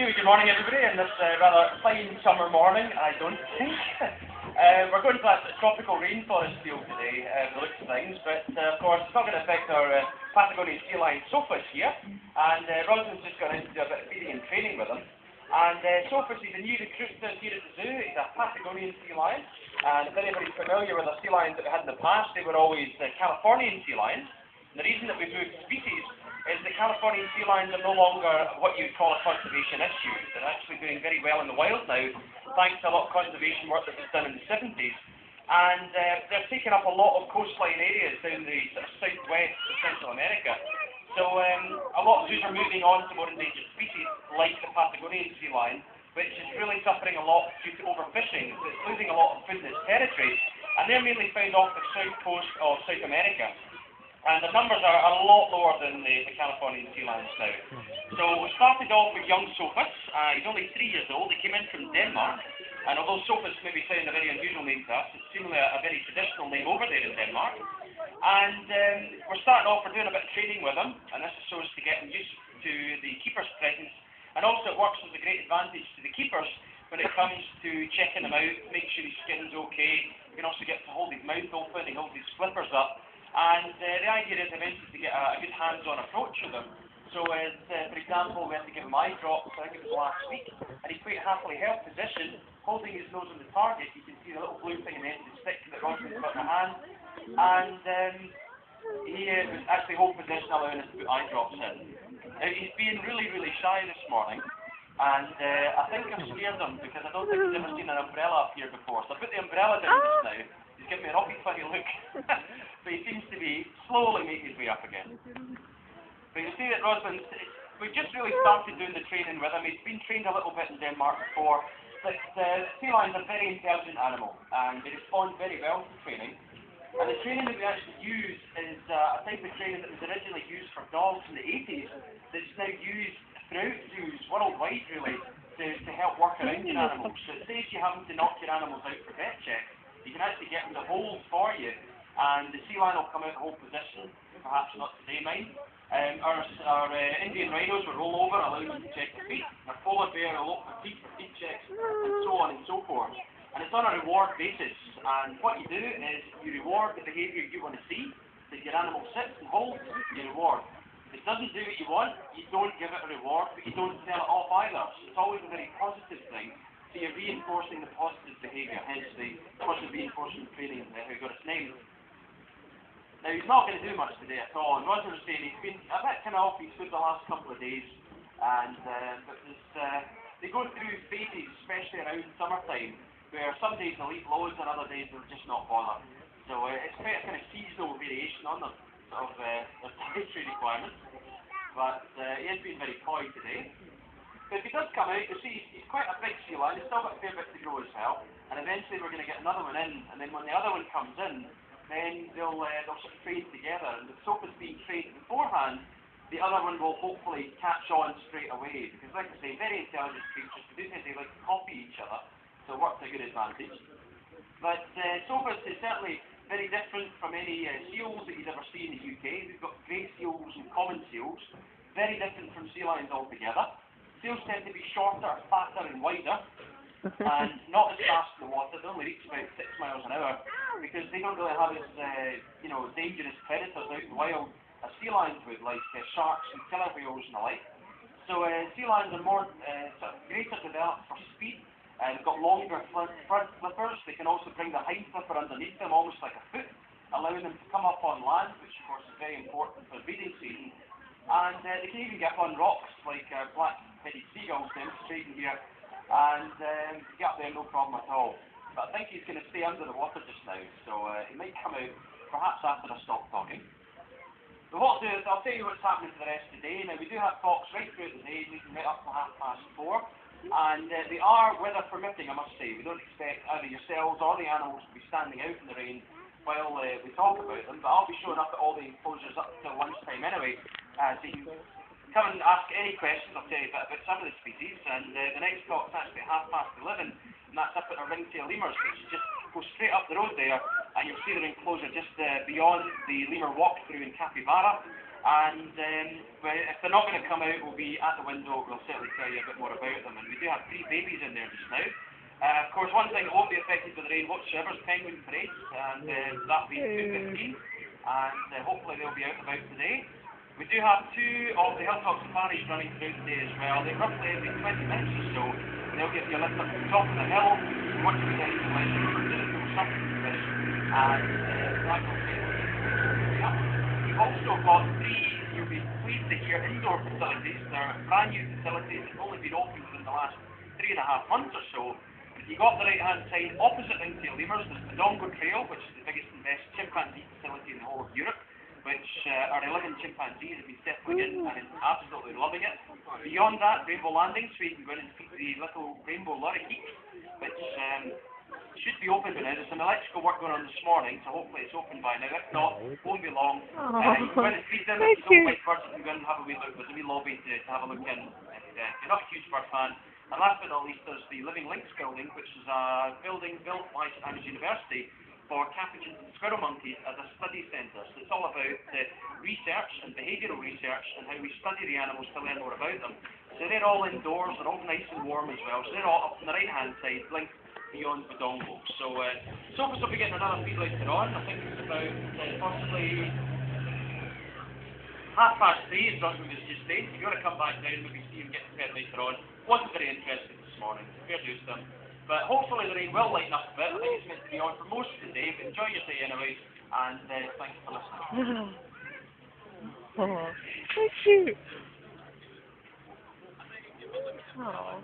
Okay, good morning everybody, in this rather fine summer morning, I don't think. We're going to that tropical rainforest field today, by the looks of things, but of course it's not going to affect our Patagonian sea lion Sophus here, and Rosalind's just gone in to do a bit of feeding and training with him. And Sophus is a new recruit here at the zoo. He's a Patagonian sea lion, and if anybody's familiar with the sea lions that we had in the past, they were always Californian sea lions. And the reason that we've moved species is the Californian sea lions are no longer what you would call a conservation issue. They're actually doing very well in the wild now, thanks to a lot of conservation work that was done in the 70s. And they're taking up a lot of coastline areas down the sort of southwest of Central America. So a lot of zoos are moving on to more endangered species, like the Patagonian sea lion, which is really suffering a lot due to overfishing. So it's losing a lot of food in its territory, and they're mainly found off the south coast of South America. And the numbers are a lot lower than the Californian sea lions now. So we started off with young Sophus. He's only 3 years old. He came in from Denmark. And although Sophus maybe sound a very unusual name to us, it's seemingly a very traditional name over there in Denmark. And we're starting off, we're doing a bit of training with him. And this is so as to get him used to the keeper's presence. And also it works as a great advantage to the keepers when it comes to checking him out, make sure his skin's okay. You can also get to hold his mouth open, he holds his flippers up. And the idea is eventually to get a good hands-on approach with them. So, for example, we had to give him eye drops, I think it was last week, and he's quite happily held position, holding his nose on the target. You can see the little blue thing in the end of the stick that Rosalind's got in the hand. And he was actually hold position, allowing us to put eye drops in. Now, he's being really, really shy this morning, and I think I've scared him because I don't think he's ever seen an umbrella up here before. So I put the umbrella down just now. He's giving me an awfully funny look. But he seems to be slowly making his way up again. But you see that Rosalind, we've just really started doing the training with him. He's been trained a little bit in Denmark before. But sea lions are a very intelligent animal, and they respond very well to training. And the training that we actually use is a type of training that was originally used for dogs in the 80s, that's now used throughout zoos, worldwide really, to help work around your animals. So it saves you having to knock your animals out for vet checks. You can actually get them to hold for you. And the sea lion will come out and hold position, perhaps not today, mind. Our Indian rhinos will roll over, allowing you to check their feet. Our polar bear will look for feet checks, and so on and so forth. And it's on a reward basis. And what you do is you reward the behaviour you want to see, that your animal sits and holds, you reward. If it doesn't do what you want, you don't give it a reward, but you don't tell it off either. So it's always a very positive thing. So you're reinforcing the positive behaviour, hence the positive reinforcement training who got its name. Now, he's not going to do much today at all, and Roger was saying he's been a bit kind of off his foot the last couple of days, and they go through phases, especially around summertime, where some days they'll eat loads and other days they'll just not bother. So it's quite a kind of seasonal variation on them, of their dietary requirements, but he has been very coy today. But if he does come out, you'll see he's quite a big sea lion, he's still got a fair bit to grow as well, and eventually we're going to get another one in, and then when the other one comes in, then they'll sort of train together, and with Sophus being trained beforehand, the other one will hopefully catch on straight away, because like I say, very intelligent creatures, they do tend to like to copy each other, so it works to a good advantage. But Sophus is certainly very different from any seals that you'd ever see in the UK. We've got grey seals and common seals, very different from sea lions altogether. Seals tend to be shorter, fatter and wider, and not as fast in the water. They only reach about 6 miles an hour because they don't really have as dangerous predators out in the wild as sea lions would, like sharks and killer whales and the like. So sea lions are more sort of greater developed for speed. They've got longer front flippers. They can also bring the hind flipper underneath them, almost like a foot, allowing them to come up on land, which of course is very important for breeding season. And they can even get up on rocks, like black-headed seagulls demonstrating here. And get up there no problem at all. But I think he's going to stay under the water just now, so he might come out perhaps after I stop talking. So what I'll do is I'll tell you what's happening for the rest of the day. Now we do have talks right throughout the day, leading right up to 4:30, and they are weather permitting, I must say. We don't expect either yourselves or the animals to be standing out in the rain while we talk about them, but I'll be showing up at all the enclosures up till lunchtime anyway, so you can come and ask any questions. I'll tell you a bit about some of the species, and the next talk's actually at 11:30, and that's up at our ringtail lemurs, which just go straight up the road there, and you'll see their enclosure just beyond the lemur walkthrough in Capybara, And if they're not going to come out, we'll be at the window. We'll certainly tell you a bit more about them. And we do have 3 babies in there just now. Of course, one thing that won't be affected by the rain whatsoever is penguin parade, and that'll be at 2:15. And hopefully they'll be out and about today. We do have 2 of the hilltop safaris running through today as well. They're roughly every 20 minutes or so. They'll give you a lift up to the top of the hill. Once you get into the lift, you'll something to fish. And that will take you up. We've also got 3, you'll be pleased to hear, indoor facilities. They're brand new facilities that have only been opened within the last 3.5 months or so. You got the right-hand side opposite Ringtail Lemurs. There's the Dongo Trail, which is the biggest and best chimpanzee facility in the whole of Europe, which our 11 chimpanzees have been settling in and is absolutely loving it. Beyond that, Rainbow Landing, so you can go in and feed the little rainbow lorikeets, which should be open by now. There's some electrical work going on this morning, so hopefully it's open by now. If not, it won't be long. You can go in and feed them. If you don't like birds, you can go in and have a wee look. There's a wee lobby to have a look in. If you're not a huge bird fan. And last but not least, there's the Living Links building, which is a building built by St Andrews University for capuchins and squirrel monkeys as a study centre. So it's all about research and behavioural research and how we study the animals to learn more about them. So they're all indoors, they're all nice and warm as well. So they're all up on the right-hand side, linked beyond the Dongo. So Sophus will be getting another feed later on. I think it's about possibly 3:30 is what we was just saying. If you want to come back down, maybe see him get prepared later on. Wasn't very interested this morning, fair dues to him. But hopefully the rain will lighten up a bit. I think it's meant to be on for most of the day, but enjoy your day anyway, and thanks for listening. Oh, so cute. Oh.